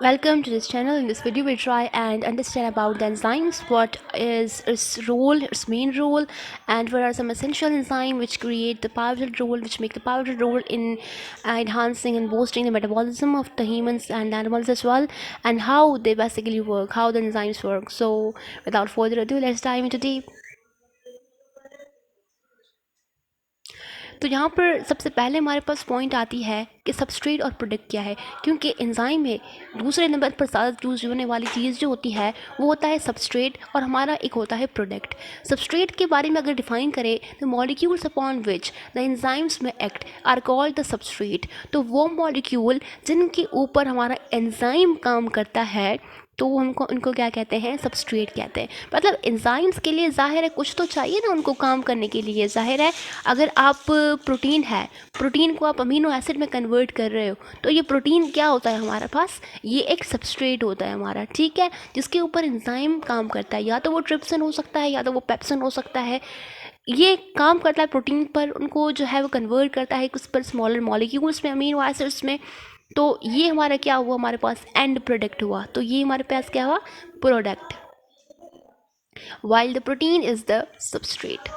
Welcome to this channel. In this video we try and understand about the enzymes, what is its role, its main role, and what are some essential enzymes which create the pivotal role, which make the pivotal role in enhancing and boosting the metabolism of the humans and animals as well, and how they basically work, how the enzymes work. So without further ado, let's dive into deep. तो यहाँ पर सबसे पहले हमारे पास point आती है कि substrate और प्रोडक्ट क्या है, क्योंकि एंजाइम में दूसरे नंबर पर ज़्यादा यूज़ होने वाली चीज़ जो होती है वो होता है सबस्ट्रेट, और हमारा एक होता है प्रोडक्ट। सबस्ट्रेट के बारे में अगर डिफाइन करें तो molecules upon which the enzymes में act are called the substrate. तो वो मॉलिक्यूल जिनके ऊपर हमारा एंजाइम काम करता है तो हमको उनको क्या कहते हैं, सबस्ट्रेट कहते हैं। मतलब एंजाइम्स के लिए ज़ाहिर है कुछ तो चाहिए ना उनको काम करने के लिए। ज़ाहिर है अगर आप प्रोटीन है, प्रोटीन को आप अमीनो एसिड में कन्वर्ट कर रहे हो तो ये प्रोटीन क्या होता है हमारे पास, ये एक सबस्ट्रेट होता है हमारा, ठीक है, जिसके ऊपर एंजाइम काम करता है। या तो वो ट्रिप्सिन हो सकता है या तो वो पेप्सिन हो सकता है। ये काम करता है प्रोटीन पर, उनको जो है वो कन्वर्ट करता है कुछ पर स्मॉलर मॉलिक्यूल्स में, अमीनो एसिड्स में। तो ये हमारा क्या हुआ, हमारे पास एंड प्रोडक्ट हुआ। तो ये हमारे पास क्या हुआ, product, while the protein is the substrate.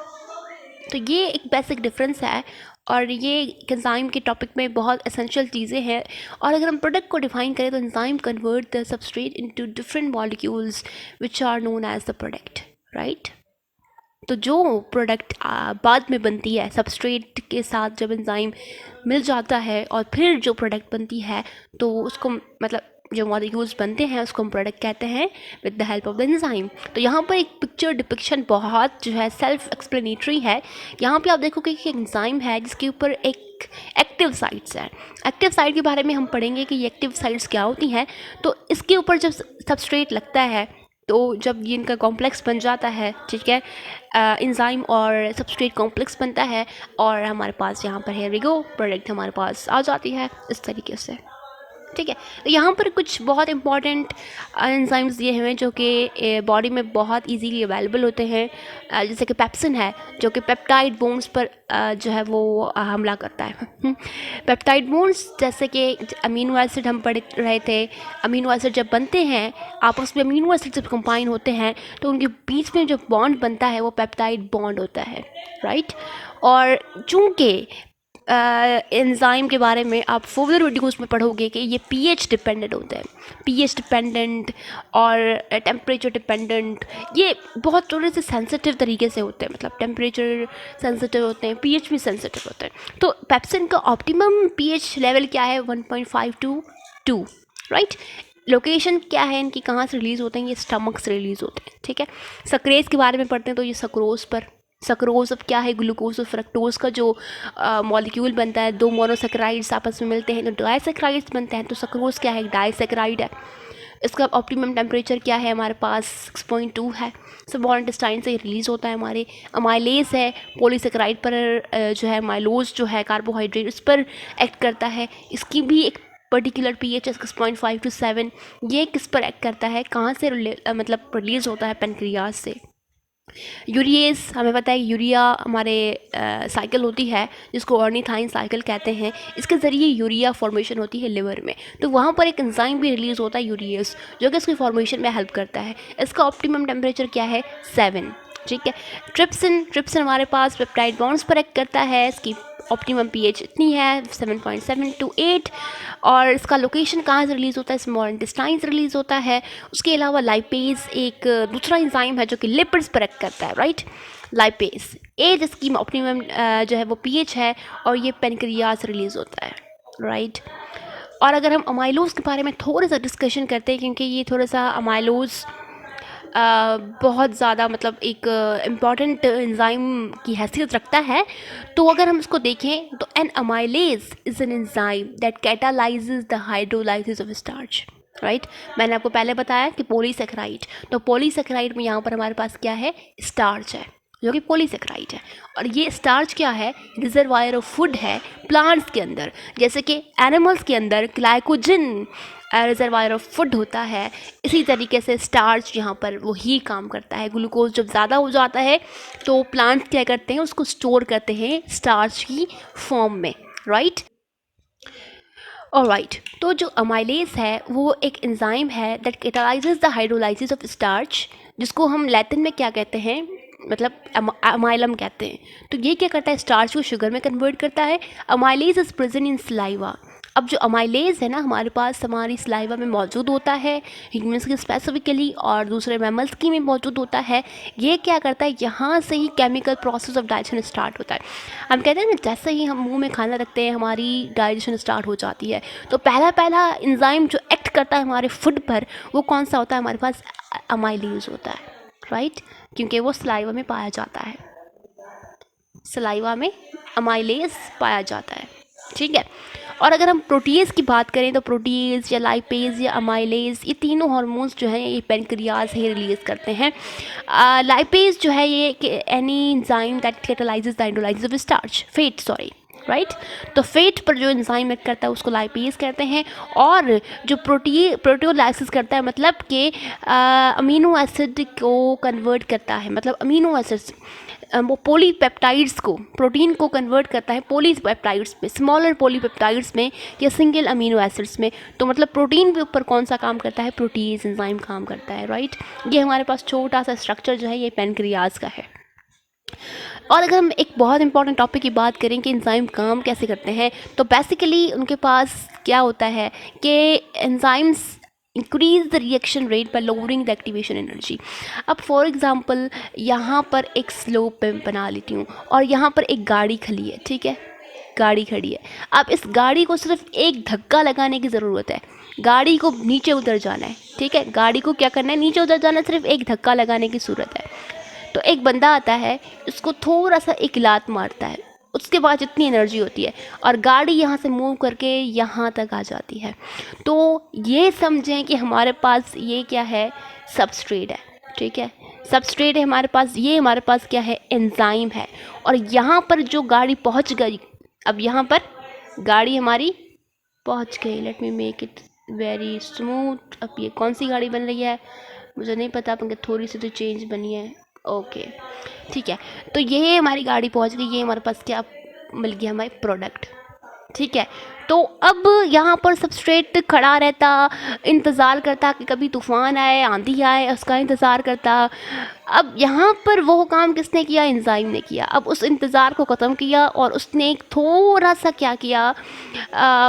तो ये एक बेसिक डिफरेंस है और ये एंजाइम के टॉपिक में बहुत एसेंशियल चीज़ें हैं। और अगर हम प्रोडक्ट को डिफाइन करें तो enzyme convert the substrate into different molecules which are known as the product, right. तो जो प्रोडक्ट बाद में बनती है सबस्ट्रेट के साथ, जब एंजाइम मिल जाता है और फिर जो प्रोडक्ट बनती है तो उसको मतलब जो मॉलिक्यूल्स बनते हैं उसको हम प्रोडक्ट कहते हैं with the help of the enzyme. तो यहाँ पर एक पिक्चर डिपिक्शन बहुत जो है सेल्फ एक्सप्लेनेटरी है। यहाँ पे आप देखोगे कि एंजाइम है जिसके ऊपर एक एक्टिव साइट्स है। एक्टिव साइट के बारे में हम पढ़ेंगे कि ये एक्टिव साइट्स क्या होती हैं। तो इसके ऊपर जब सबस्ट्रेट लगता है तो जब ये इनका कॉम्प्लेक्स बन जाता है, ठीक है, एंजाइम और सबस्ट्रेट कॉम्प्लेक्स बनता है और हमारे पास यहाँ पर है वी गो, प्रोडक्ट हमारे पास आ जाती है इस तरीके से, ठीक है। तो यहाँ पर कुछ बहुत इंपॉर्टेंट एंजाइम्स दिए हुए हैं जो कि बॉडी में बहुत इजीली अवेलेबल होते हैं। जैसे कि पेप्सिन है जो कि पेप्टाइड बोन्स पर जो है वो हमला करता है। पेप्टाइड बोन्स जैसे कि अमीनो एसिड हम पढ़ रहे थे, अमीनो एसिड जब बनते हैं आपस में, अमीनो एसिड जब कंबाइन होते हैं तो उनके बीच में जो बॉन्ड बनता है वो पेप्टाइड बॉन्ड होता है, राइट। और चूँकि एंजाइम के बारे में आप फर्दर वीडियोस में पढ़ोगे कि ये पीएच डिपेंडेंट होते हैं, पीएच डिपेंडेंट और टेम्परेचर डिपेंडेंट। ये बहुत थोड़े से सेंसिटिव तरीके से होते हैं, मतलब टेम्परेचर सेंसिटिव होते हैं, पीएच भी सेंसिटिव होते हैं। तो पेप्सिन का ऑप्टिमम पीएच लेवल क्या है, 1.5 to 2, राइट। लोकेशन क्या है इनकी, कहाँ से रिलीज़ होते हैं, ये स्टमक से रिलीज़ होते हैं, ठीक है। सक्रेज के बारे में पढ़ते हैं तो ये सक्रोज पर, सक्रोज अब क्या है, ग्लूकोज और फ्रक्टोज का जो मॉलिक्यूल बनता है, दो मोनोसेक्राइड्स आपस में मिलते हैं तो डाइसेक्राइड्स बनते हैं। तो सक्रोज क्या है, डाइसेक्राइड है। इसका ऑप्टिमम टेम्परेचर क्या है हमारे पास, 6.2 है। स्मॉल इंटेस्टाइन से रिलीज़ होता है हमारे। अमाइलेज है पॉलीसेक्राइड पर जो है, माइलोज जो है कार्बोहाइड्रेट उस पर एक्ट करता है। इसकी भी एक पर्टिकुलर पीएच 6.5 to 7। ये किस पर एक्ट करता है, कहाँ से मतलब रिलीज़ होता है, पेनक्रियाज से। यूरिएज हमें पता है, यूरिया हमारे साइकिल होती है जिसको ऑर्निथाइन साइकिल कहते हैं। इसके ज़रिए यूरिया फॉर्मेशन होती है लिवर में, तो वहाँ पर एक एंजाइम भी रिलीज़ होता है यूरिएज जो कि इसकी फॉर्मेशन में हेल्प करता है। इसका ऑप्टिमम टेम्परेचर क्या है, 7, ठीक है। ट्रिप्सिन हमारे पास पेप्टाइड बॉन्ड्स पर एक्ट करता है। इसकी ऑप्टिमम पीएच इतनी है 7.7 to 8। और इसका लोकेशन कहाँ से रिलीज़ होता है, स्मॉल इंटेस्टाइन से रिलीज़ होता है। उसके अलावा लाइपेज एक दूसरा एंजाइम है जो कि लिपिड्स पर एक्ट करता है, राइट। लाइपेज ए जिसकी ऑप्टिमम जो है वो पीएच है और ये पेनक्रियाज से रिलीज़ होता है, राइट। और अगर हम अमाइलोज के बारे में थोड़ा सा डिस्कशन करते हैं, क्योंकि ये थोड़ा सा अमाइलोज बहुत ज़्यादा मतलब एक इम्पॉर्टेंट एंजाइम की हैसियत रखता है। तो अगर हम इसको देखें तो an amylase is an enzyme that catalyses the hydrolysis of starch. Right. मैंने आपको पहले बताया कि पॉलीसेकेराइड, तो पॉलीसेकेराइड में यहाँ पर हमारे पास क्या है, स्टार्च है, जो कि पॉलीसेकेराइड है। और ये स्टार्च क्या है, रिजर्वायर ऑफ फूड है प्लांट्स के अंदर, जैसे कि एनिमल्स के अंदर ग्लाइकोजन रिजर्वायर ऑफ फूड होता है, इसी तरीके से स्टार्च यहाँ पर वही काम करता है। ग्लूकोज जब ज़्यादा हो जाता है तो प्लांट्स क्या करते हैं, उसको स्टोर करते हैं स्टार्च की फॉर्म में, राइट। ऑलराइट, तो जो अमाइलेज है वो एक एंजाइम है that catalyses the hydrolysis of starch, जिसको हम लैटिन में क्या कहते हैं, मतलब अमाइलम कहते हैं। तो ये क्या करता है, स्टार्च को शुगर में कन्वर्ट करता है। Amylase is present in saliva. अब जो अमाइलेज है ना, हमारे पास हमारी सलाइवा में मौजूद होता है, ह्यूमन्स की स्पेसिफिकली और दूसरे मैमल्स की में मौजूद होता है। ये क्या करता है, यहाँ से ही chemical process of digestion start होता है। हम कहते हैं ना, जैसे ही हम मुंह में खाना रखते हैं हमारी डाइजेशन स्टार्ट हो जाती है। तो पहला पहला एंजाइम जो एक्ट करता है हमारे फूड पर, वो कौन सा होता है, हमारे पास अमाइलेज होता है, राइट, क्योंकि वो सलाइवा में पाया जाता है, सलाइवा में अमाइलेज पाया जाता है, ठीक है। और अगर हम प्रोटीज की बात करें तो प्रोटीज या लाइपेज या अमाइलेज, ये तीनों हार्मोन्स जो हैं ये पेनक्रियाज ही रिलीज करते हैं। लाइपेज जो है ये any enzyme that catalyses the hydrolysis of starch, fat sorry, right. तो फेट पर जो एंजाइम एक्ट करता है उसको लाइपेज कहते हैं। और जो प्रोटियोलाइसिस करता है, मतलब कि अमीनो एसिड को कन्वर्ट करता है, मतलब अमीनो एसिड्स वो पॉलीपेप्टाइड्स को, प्रोटीन को कन्वर्ट करता है पॉलीपेप्टाइड्स में, स्मॉलर पॉलीपेप्टाइड्स में या सिंगल अमीनो एसिड्स में। तो मतलब प्रोटीन के ऊपर कौन सा काम करता है, प्रोटीज एंजाइम काम करता है, राइट। ये हमारे पास छोटा सा स्ट्रक्चर जो है ये पेनक्रियाज का है। और अगर हम एक बहुत इंपॉर्टेंट टॉपिक की बात करें कि एंजाइम काम कैसे करते हैं, तो बेसिकली उनके पास क्या होता है कि enzymes increase the reaction rate by lowering the activation energy. अब फॉर एग्जांपल यहाँ पर एक स्लोप पे बना लेती हूँ और यहाँ पर एक गाड़ी खड़ी है, ठीक है, गाड़ी खड़ी है। अब इस गाड़ी को सिर्फ एक धक्का लगाने की ज़रूरत है, गाड़ी को नीचे उतर जाना है, ठीक है, गाड़ी को क्या करना है, नीचे उतर जाना है, सिर्फ एक धक्का लगाने की ज़रूरत है। तो एक बंदा आता है, उसको थोड़ा सा एक लात मारता है, उसके बाद जितनी एनर्जी होती है और गाड़ी यहाँ से मूव करके यहाँ तक आ जाती है। तो ये समझें कि हमारे पास ये क्या है, सबस्ट्रेट है, ठीक है, सबस्ट्रेट है हमारे पास, ये हमारे पास क्या है, एंजाइम है। और यहाँ पर जो गाड़ी पहुँच गई, अब यहाँ पर गाड़ी हमारी पहुँच गई, let me make it very smooth. अब ये कौन सी गाड़ी बन रही है मुझे नहीं पता, अपन थोड़ी सी तो चेंज बनी है, ओके, ठीक है। तो ये हमारी गाड़ी पहुंच गई, ये हमारे पास क्या मिल गया, हमारे प्रोडक्ट, ठीक है। तो अब यहाँ पर सबस्ट्रेट खड़ा रहता, इंतज़ार करता कि कभी तूफ़ान आए, आंधी आए, उसका इंतज़ार करता। अब यहाँ पर वो काम किसने किया, एंजाइम ने किया। अब उस इंतज़ार को ख़त्म किया और उसने एक थोड़ा सा क्या किया,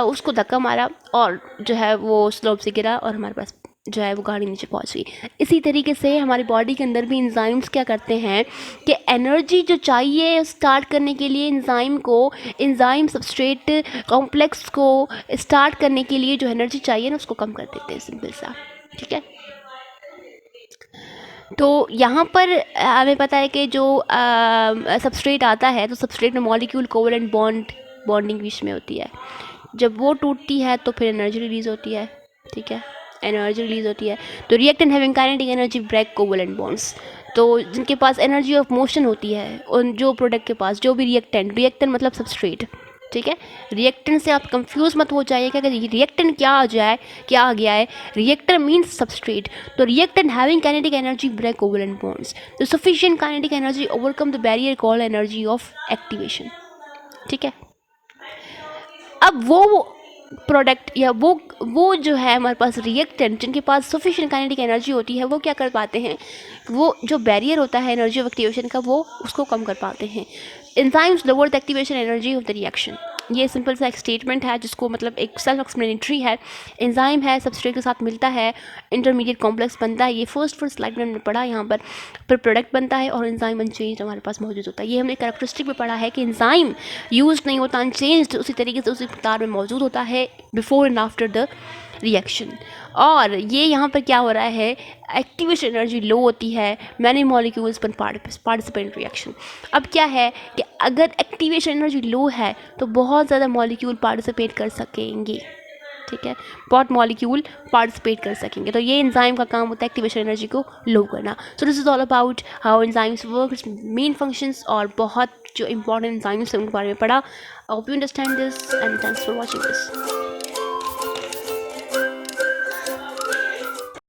उसको धक्का मारा और जो है वो स्लोप से गिरा और हमारे पास जो है वो गाड़ी नीचे पहुंच गई। इसी तरीके से हमारी बॉडी के अंदर भी एंजाइम्स क्या करते हैं कि एनर्जी जो चाहिए स्टार्ट करने के लिए एंजाइम को, एंजाइम सबस्ट्रेट कॉम्प्लेक्स को स्टार्ट करने के लिए जो एनर्जी चाहिए ना उसको कम कर देते हैं, सिंपल सा, ठीक है। तो यहाँ पर हमें पता है कि जो सबस्ट्रेट आता है तो सबस्ट्रेट में मॉलिक्यूल कोवलेंट बॉन्डिंग बीच में होती है। जब वो टूटती है तो फिर एनर्जी रिलीज़ होती है, ठीक है, एनर्जी रिलीज़ होती है। तो reactant having kinetic energy break covalent bonds, तो जिनके पास एनर्जी ऑफ मोशन होती है उन जो प्रोडक्ट के पास, जो भी रिएक्टेंट मतलब सबस्ट्रेट, ठीक है। रिएक्टेंट से आप कंफ्यूज मत हो जाइएगा कि रिएक्टेंट क्या आ गया है, रिएक्टर मीन्स सबस्ट्रेट। तो reactant having kinetic energy break covalent bonds, तो sufficient kinetic energy overcome the barrier called energy of activation, ठीक है। अब वो प्रोडक्ट या वो जो है हमारे पास रिएक्टेंट जिनके पास सफिशिएंट काइनेटिक एनर्जी होती है, वो क्या कर पाते हैं, वो जो बैरियर होता है एनर्जी ऑफ एक्टिवेशन का, वो उसको कम कर पाते हैं। Enzymes lower the activation energy of the reaction, ये सिंपल सा एक स्टेटमेंट है जिसको मतलब एक सेल्फ एक्सप्लेनेटरी है। एंजाइम है, सबस्ट्रेट के साथ मिलता है, इंटरमीडिएट कॉम्प्लेक्स बनता है, ये फर्स्ट स्लाइड में हमने पढ़ा, यहाँ पर फिर प्रोडक्ट बनता है और एंजाइम अनचेंज हमारे पास मौजूद होता है। ये हमने कैरेक्टरिस्टिक में पढ़ा है कि एंजाइम यूज नहीं होता, अनचेंज्ड उसी तरीके से उसी प्रकार में मौजूद होता है before and after the reaction. और ये यहाँ पर क्या हो रहा है, एक्टिवेशन एनर्जी लो होती है, मैनी मॉलिक्यूल्स पर पार्टिसिपेंट रिएक्शन। अब क्या है कि अगर एक्टिवेशन एनर्जी लो है तो बहुत ज़्यादा मॉलिक्यूल पार्टिसिपेट कर सकेंगे, ठीक है, बहुत मॉलिक्यूल पार्टिसिपेट कर सकेंगे। तो ये एंजाइम का काम होता है एक्टिवेशन एनर्जी को लो करना। So this is all about how enzymes work, main functions, और बहुत जो इंपॉर्टेंट एंजाइम्स हैं उनके बारे में पढ़ा। I hope you understand this and thanks for watching this.